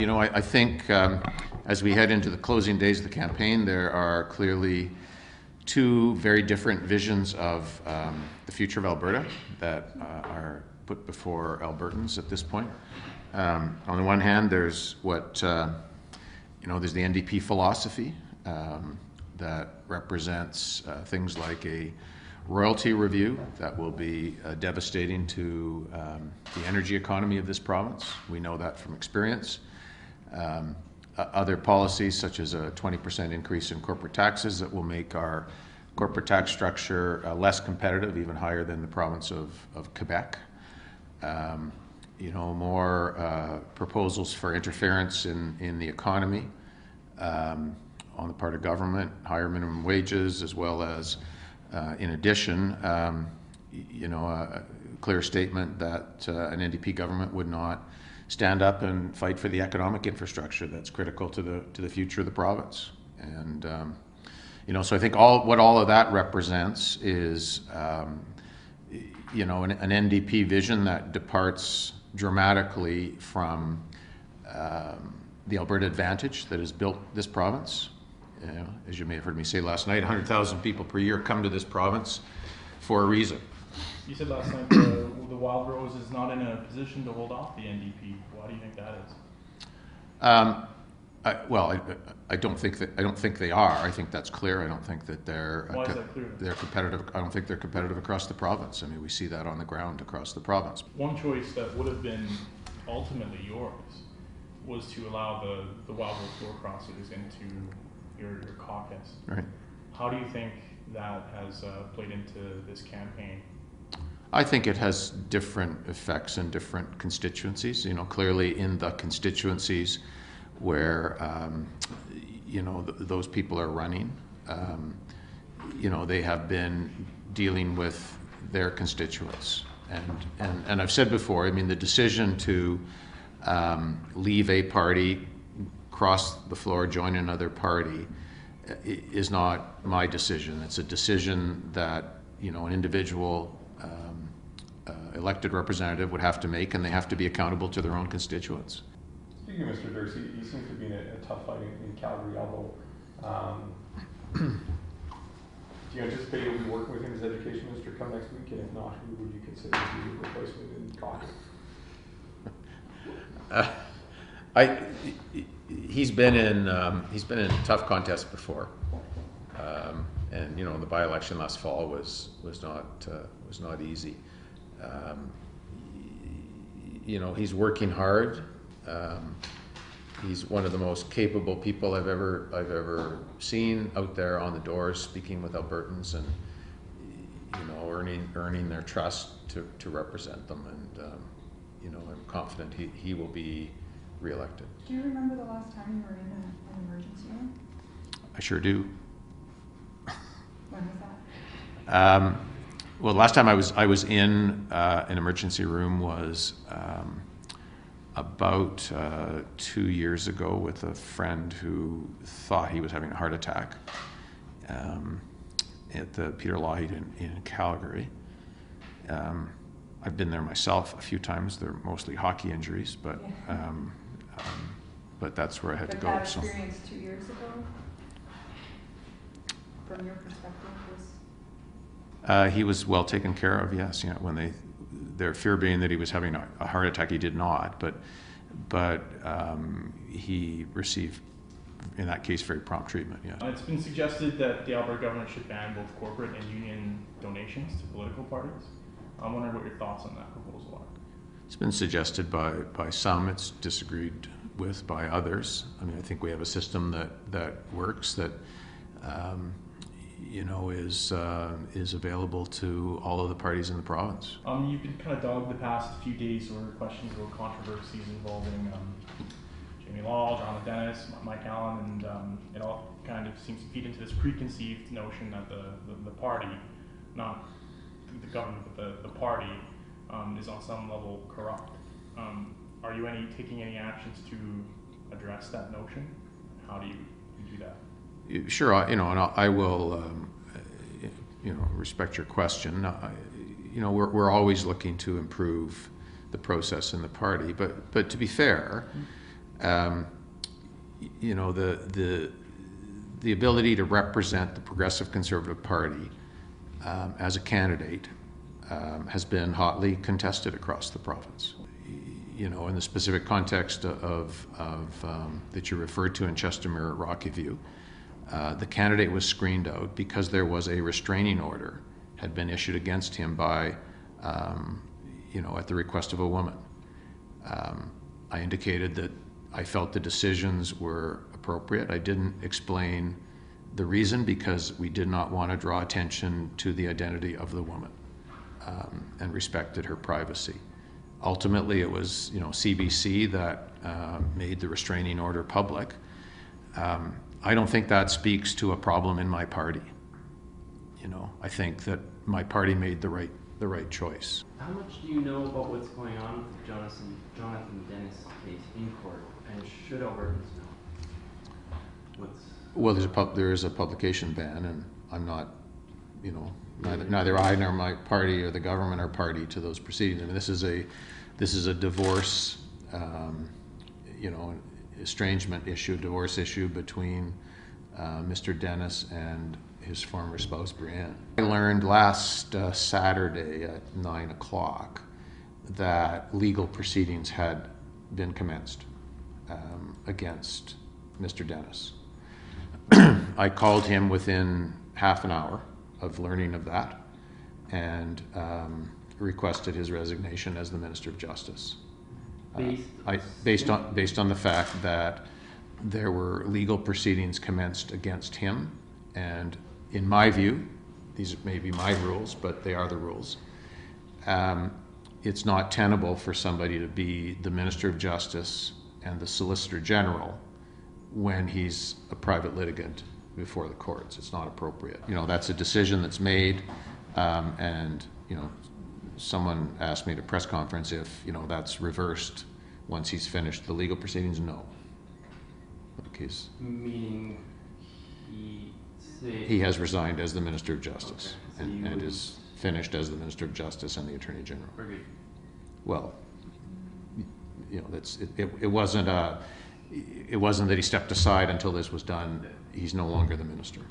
You know, I think as we head into the closing days of the campaign, there are clearly two very different visions of the future of Alberta that are put before Albertans at this point. On the one hand, there's what, there's the NDP philosophy that represents things like a royalty review that will be devastating to the energy economy of this province. We know that from experience. Other policies, such as a 20% increase in corporate taxes that will make our corporate tax structure less competitive, even higher than the province of Quebec. More proposals for interference in the economy on the part of government, higher minimum wages, as well as, in addition, a clear statement that an NDP government would not stand up and fight for the economic infrastructure that's critical to the future of the province. And so I think what all of that represents is an NDP vision that departs dramatically from the Alberta Advantage that has built this province. As you may have heard me say last night, 100,000 people per year come to this province for a reason. You said last night the Wild Rose is not in a position to hold off the NDP. Why do you think that is? I don't think they are. I think that's clear. I don't think that they're. Why is that clear? They're competitive. I don't think they're competitive across the province. I mean, we see that on the ground across the province. One choice that would have been ultimately yours was to allow the Wild Rose door crossers into your caucus. Right. How do you think that has played into this campaign? I think it has different effects in different constituencies. Clearly in the constituencies where, those people are running, they have been dealing with their constituents. And I've said before, I mean, the decision to leave a party, cross the floor, join another party, is not my decision. It's a decision that, an individual elected representative would have to make, and they have to be accountable to their own constituents. Speaking of Mr. Darcy, he seems to be in a tough fight in Calgary, although do you anticipate you'll be working with him as education minister come next week? And if not, who would you consider to be your replacement in caucus? He's been in tough contests before, and the by-election last fall was not easy. He's working hard. He's one of the most capable people I've ever seen out there on the doors, speaking with Albertans and earning their trust to represent them. And I'm confident he will be re-elected. Do you remember the last time you were in an emergency room? I sure do. When was that? Well, the last time I was in an emergency room was about 2 years ago with a friend who thought he was having a heart attack at the Peter Lougheed in Calgary. I've been there myself a few times. They're mostly hockey injuries, but that's where I had to go. That experience 2 years ago, from your perspective, was? He was well taken care of. Yes, when their fear being that he was having a heart attack, he did not. But he received, in that case, very prompt treatment. Yeah. It's been suggested that the Alberta government should ban both corporate and union donations to political parties. I'm wondering what your thoughts on that proposal are. It's been suggested by some. It's disagreed with by others. I mean, I think we have a system that works, that is available to all of the parties in the province. You've been kind of dogged the past few days over questions about controversies involving Jamie Law, Jonathan Dennis, Mike Allen, and it all kind of seems to feed into this preconceived notion that the party, not the government, but the party, is on some level corrupt. Are you taking any actions to address that notion? How do you do that? Sure, and I will, respect your question. We're always looking to improve the process in the party, but to be fair, you know, the ability to represent the Progressive Conservative Party as a candidate has been hotly contested across the province. You know, in the specific context of that you referred to in Chestermere at Rocky View, the candidate was screened out because there was a restraining order had been issued against him by, you know, at the request of a woman. I indicated that I felt the decisions were appropriate. I didn't explain the reason because we did not want to draw attention to the identity of the woman, and respected her privacy. Ultimately, it was, you know, CBC that made the restraining order public. I don't think that speaks to a problem in my party. You know, I think that my party made the right choice. How much do you know about what's going on with the Jonathan Dennis case in court, and should Albertans know? Well, there is a publication ban, and I'm not, you know, neither I nor my party or the government are party to those proceedings. I mean, this is a divorce, you know, estrangement issue, divorce issue between Mr. Dennis and his former spouse, Brianne. I learned last Saturday at 9 o'clock that legal proceedings had been commenced against Mr. Dennis. I called him within half an hour of learning of that and requested his resignation as the Minister of Justice. Based on the fact that there were legal proceedings commenced against him, and in my view, these may be my rules, but they are the rules. It's not tenable for somebody to be the Minister of Justice and the Solicitor General when he's a private litigant before the courts. It's not appropriate. You know, that's a decision that's made, and, you know, someone asked me at a press conference if, you know, that's reversed once he's finished the legal proceedings. No. Because Meaning he has resigned as the Minister of Justice, okay, so and is finished as the Minister of Justice and the Attorney General. Agreed. Well, you know, it wasn't that he stepped aside until this was done. He's no longer the minister.